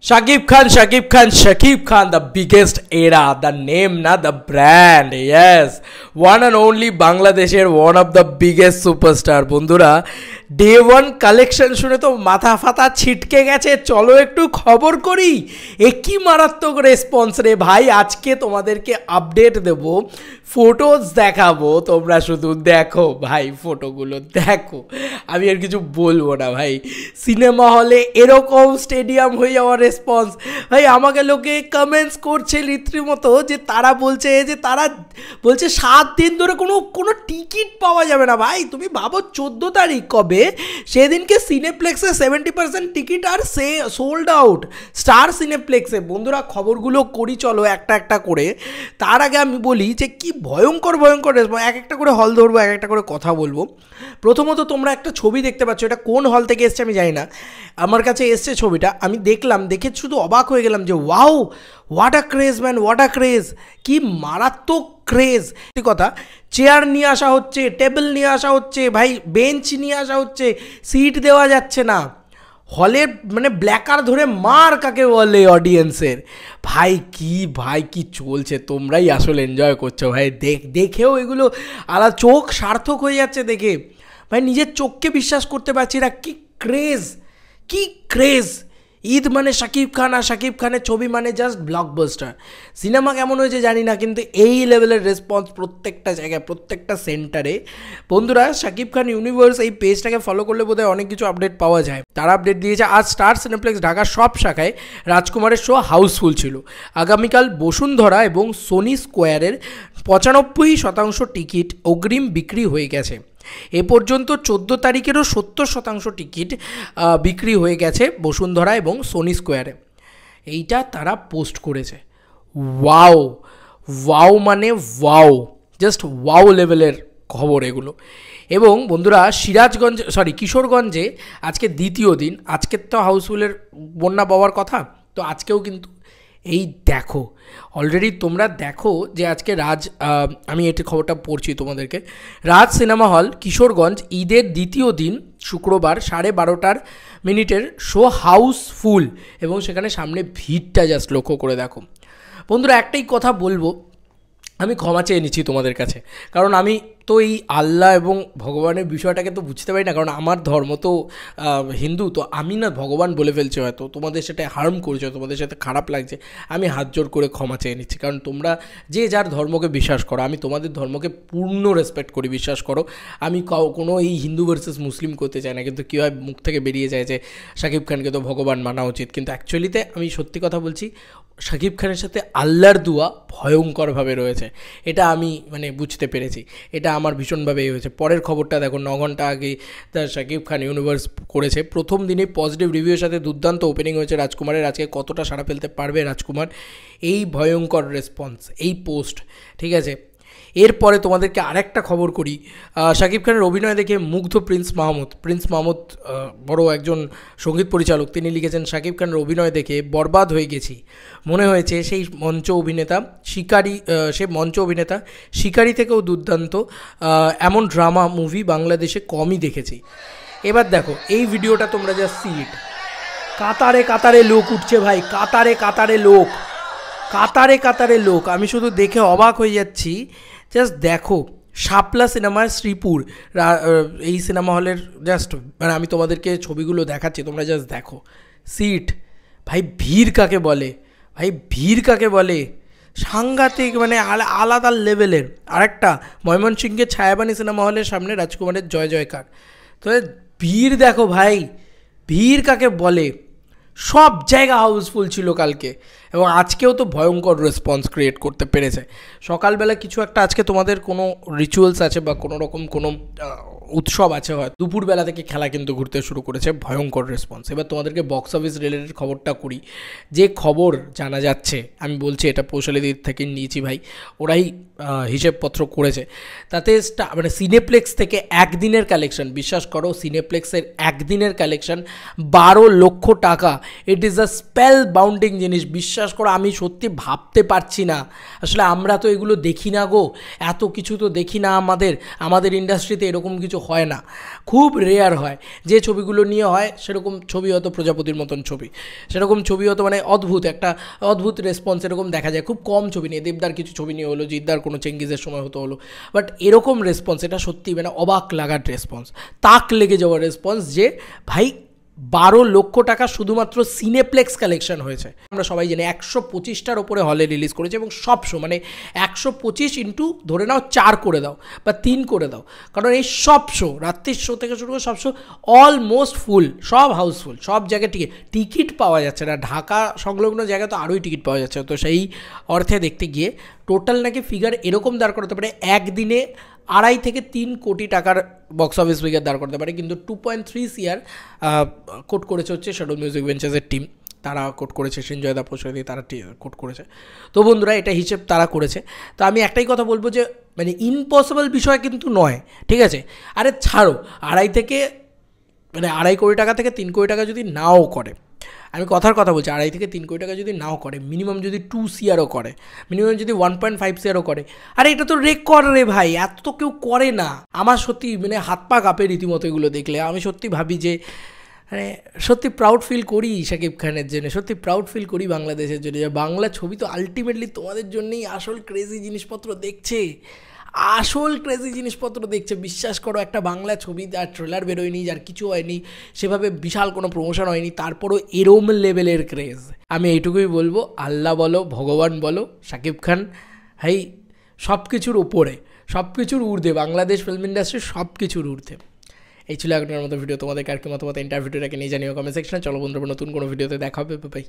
Shakib Khan, the biggest era, the name, na the brand, yes, one and only Bangladesher, one of the biggest superstar. বন্ধুরা day one collection শুনে তো মাথা ফাতা ছিটকে গেছে। চলো একটু খবর করি, কি মারাত্মক রেসপন্স রে ভাই। আজকে তোমাদেরকে আপডেট দেব, ফটোজ দেখাবো, তোমরা শুধু দেখো ভাই, ফটোগুলো দেখো, আমি আর কিছু বলবো না ভাই। সিনেমা হলে এরকম স্টেডিয়াম হয়ে যাওয়ার রেসপন্স ভাই, আমাকে লোকে কমেন্টস করছে রীতিমতো যে তারা বলছে 7 দিন ধরে কোনো টিকিট পাওয়া যাবে না। ভাই তুমি ভাবো 14 তারিখ কবে, সেদিনকে সিনেপ্লেক্সে 70% টিকিট আর সোল্ড আউট, স্টার সিনেপ্লেক্সে। বন্ধুরা খবরগুলো করি চলো একটা একটা করে। তার আগে আমি বলি যে কি ভয়ঙ্কর রেসপন্স, এক একটা করে হল ধরবো, এক একটা করে কথা বলবো। প্রথমত তোমরা একটা ছবি দেখতে পাচ্ছ, এটা কোন হল থেকে এসছে আমি জানি না, আমার কাছে এসছে ছবিটা, আমি দেখলাম, দেখে শুধু অবাক হয়ে গেলাম যে wow, what a craze man, what a craze, কি মারাত্মক ক্রেজ। কথা, চেয়ার নিয়ে আসা হচ্ছে, টেবিল নিয়ে আসা হচ্ছে, ভাই বেঞ্চ নিয়ে আসা হচ্ছে, সিট দেওয়া যাচ্ছে না হলে, মানে ব্ল্যাকার ধরে মার কাকে বলে অডিয়েন্সের। ভাই কি চলছে, তোমরাই আসলে এনজয় করছো ভাই। দেখেও এগুলো আলাদা, চোখ সার্থক হয়ে যাচ্ছে দেখে ভাই, নিজের চোখকে বিশ্বাস করতে পারছি না। কি ক্রেজ। ঈদ মানে শাকিব খান, আর শাকিব খানের ছবি মানে জাস্ট ব্লকবাস্টার। সিনেমা কেমন হয়েছে জানি না, কিন্তু এই লেভেলের রেসপন্স প্রত্যেকটা জায়গায়, প্রত্যেকটা সেন্টারে। বন্ধুরা শাকিব খান ইউনিভার্স এই পেজটাকে ফলো করলে বোধহয় অনেক কিছু আপডেট পাওয়া যায়। তারা আপডেট দিয়েছে আজ স্টার সিনেপ্লেক্স ঢাকার সব শাখায় রাজকুমারের শো হাউসফুল ছিল। আগামীকাল বসুন্ধরা এবং সোনি স্কোয়ারের 95% টিকিট অগ্রিম বিক্রি হয়ে গেছে। এ পর্যন্ত 14 তারিখেরও 70% টিকিট বিক্রি হয়ে গেছে বসুন্ধরা এবং সোনি স্কোয়ারে। এইটা তারা পোস্ট করেছে। ওয়াও মানে ওয়াও, জাস্ট ওয়াও লেভেলের খবর এগুলো। এবং বন্ধুরা কিশোরগঞ্জে আজকে দ্বিতীয় দিন, আজকের তো হাউসফুলের বন্যা পাওয়ার কথা, তো আজকেও কিন্তু এই দেখো অলরেডি তোমরা দেখো যে আজকে আমি এটি খবরটা পড়ছি তোমাদেরকে। রাজ সিনেমা হল কিশোরগঞ্জ ঈদের দ্বিতীয় দিন শুক্রবার 12:30 শো হাউসফুল, এবং সেখানে সামনে ভিড়টা জাস্ট লক্ষ্য করে দেখো। বন্ধুরা একটাই কথা বলবো, আমি ক্ষমা চেয়ে নিচ্ছি তোমাদের কাছে, কারণ আমি তো এই আল্লাহ এবং ভগবানের বিষয়টাকে তো বুঝতে পারি না, কারণ আমার ধর্ম তো হিন্দু, তো আমি না ভগবান বলে ফেলছি, হয়তো তোমাদের সেটা হার্ম করছে, তোমাদের সাথে খারাপ লাগছে, আমি হাত জোর করে ক্ষমা চেয়ে নিচ্ছি। কারণ তোমরা যে যার ধর্মকে বিশ্বাস করো, আমি তোমাদের ধর্মকে পূর্ণ রেসপেক্ট করি, বিশ্বাস করো। আমি কোনো এই হিন্দু ভার্সেস মুসলিম করতে চাই না, কিন্তু কী হয় মুখ থেকে বেরিয়ে যায় যে শাকিব খানকে তো ভগবান মানা উচিত, কিন্তু অ্যাকচুয়ালিতে আমি সত্যি কথা বলছি, শাকিব খানের সাথে আল্লাহর দুয়া ভয়ঙ্করভাবে রয়েছে, এটা আমি বুঝতে পেরেছি, এটা আমার ভীষণভাবে হয়েছে। পরের খবরটা দেখো, 9 ঘন্টা আগে শাকিব খান ইউনিভার্স করেছে, প্রথম দিনে পজিটিভ রিভিউয়ের সাথে দুর্দান্ত ওপেনিং হয়েছে রাজকুমারের। আজকে কতটা সাড়া ফেলতে পারবে রাজকুমার, এই ভয়ঙ্কর রেসপন্স, এই পোস্ট, ঠিক আছে। এরপরে তোমাদেরকে আরেকটা খবর করি, শাকিব খানের অভিনয় দেখে মুগ্ধ প্রিন্স মাহমুদ বড় একজন সঙ্গীত পরিচালক, তিনি লিখেছেন শাকিব খানের অভিনয় দেখে বরবাদ হয়ে গেছি, মনে হয়েছে সে মঞ্চ অভিনেতা শিকারি থেকেও দুর্দান্ত, এমন ড্রামা মুভি বাংলাদেশে কমই দেখেছি। এবার দেখো এই ভিডিওটা তোমরা যা সিট, কাতারে লোক উঠছে ভাই, কাতারে লোক, আমি শুধু দেখে অবাক হয়ে যাচ্ছি। জাস্ট দেখো, শাপলা সিনেমার শ্রীপুর এই সিনেমা হলের জাস্ট আমি তোমাদেরকে ছবিগুলো দেখাচ্ছি, তোমরা জাস্ট দেখো সিট। ভাই ভিড় কাকে বলে, সাংঘাতিক, আলাদা লেভেলের। আরেকটা ময়মনসিংহের ছায়াবানী সিনেমা হলের সামনে রাজকুমারের জয় জয়কার। তো ভিড় দেখো ভাই, ভিড় কাকে বলে, সব জায়গা হাউসফুল ছিল কালকে, এবং আজকেও তো ভয়ঙ্কর রেসপন্স ক্রিয়েট করতে পেরেছে। সকালবেলা কিছু একটা, আজকে তোমাদের কোনো রিচুয়ালস আছে বা কোনো রকম কোনো উৎসব আছে, হয় দুপুরবেলা থেকে খেলা কিন্তু ঘুরতে শুরু করেছে, ভয়ঙ্কর রেসপন্স। এবার তোমাদেরকে বক্স অফিস রিলেটেড খবরটা করি। যে খবর জানা যাচ্ছে, আমি বলছি এটা পৌশালীদির থেকে নিয়েছি ভাই, ওরাই হিসেবপত্র করেছে, তাতে সিনেপ্লেক্স থেকে একদিনের কালেকশন, বিশ্বাস করো সিনেপ্লেক্সের একদিনের কালেকশন 12 লক্ষ টাকা। It is a spell bounding জিনিস, বিশ্বাস বিশ্বাস করো আমি সত্যি ভাবতে পারছি না, আসলে আমরা তো এগুলো দেখি না গো, এত কিছু তো দেখি না, আমাদের ইন্ডাস্ট্রিতে এরকম কিছু হয় না, খুব রেয়ার হয়। যে ছবিগুলো নিয়ে হয় সেরকম ছবি হয়তো প্রজাপতির মতন ছবি, সেরকম ছবি হয়তো মানে একটা অদ্ভুত রেসপন্স এরকম দেখা যায়, খুব কম ছবি নিয়ে। দেবদার কিছু ছবি নিয়ে হলো, জিদ্দার কোনো চেঙ্গিজের সময় হলো, বাট এরকম রেসপন্স, এটা সত্যি মানে অবাক লাগার রেসপন্স, তাক লেগে যাওয়ার রেসপন্স যে ভাই 12 লক্ষ টাকা শুধুমাত্র সিনেপ্লেক্স কালেকশন হয়েছে। আমরা সবাই জানি 125টার ওপরে হলে রিলিজ করেছে, এবং সব শো মানে 125 ইন্টু ধরে নাও 4 করে দাও বা 3 করে দাও, কারণ এই সব শো, রাত্রির শো থেকে শুরু করে সব শো অলমোস্ট ফুল, সব হাউসফুল, সব জায়গায় টিকিট পাওয়া যাচ্ছে না। ঢাকা সংলগ্ন জায়গায় তো আরোই টিকিট পাওয়া যাচ্ছে। তো সেই অর্থে দেখতে গিয়ে টোটাল নাকি ফিগার এরকম দাঁড় করাতে পারে, একদিনে 2.5 থেকে 3 কোটি টাকার বক্স অফিস ফিগার দাঁড় করতে পারে। কিন্তু 2.3 CR কোট করেছে হচ্ছে শ্যাডো মিউজিক ভেঞ্চার্সের টিম, তারা কোট করেছে, সঞ্জয় দা পোষাদি তারা কোট করেছে। তো বন্ধুরা এটা হিসেব তারা করেছে। তো আমি একটাই কথা বলবো যে মানে ইম্পসিবল বিষয় কিন্তু নয়, ঠিক আছে? আরে ছাড়ো, 2.5 কোটি টাকা থেকে 3 কোটি টাকা যদি নাও করে, আমি কথার কথা বলছি, 2.5 থেকে 3 কোটি টাকা যদি নাও করে, মিনিমাম যদি 2 CRও করে, মিনিমাম যদি 1.5 CRও করে, আরে এটা তো রেকর্ড রে ভাই, এত তো কেউ করে না। আমার সত্যি মানে হাত পা কাঁপে রীতিমতো এগুলো দেখলে। আমি সত্যি ভাবি যে মানে সত্যি প্রাউড ফিল করি শাকিব খানের জন্য, সত্যি প্রাউড ফিল করি বাংলাদেশের জন্য, যে বাংলা ছবি তো আলটিমেটলি তোমাদের জন্যই আসল ক্রেজি জিনিসপত্র দেখছে, বিশ্বাস করো। একটা বাংলা ছবি যার ট্রেলার বেরোয়নি, যার কিছু হয়নি, সেভাবে বিশাল কোনো প্রমোশন হয়নি, তারপরও এরম লেভেলের ক্রেজ। আমি এইটুকুই বলবো, আল্লাহ বলো, ভগবান বলো, শাকিব খান ভাই সব কিছুর ওপরে, সব কিছুর ঊর্ধ্বে, বাংলাদেশ ফিল্ম ইন্ডাস্ট্রি সব কিছুর ঊর্ধ্বে। এই ছিল এখনকার মতো ভিডিও। তোমাদের কার কি মতামত ইন্টারভিউটাকে নিয়ে জানিও কমেন্ট সেকশনে। চলো বন্ধুরা, নতুন কোনো ভিডিওতে দেখা হবে, বাই।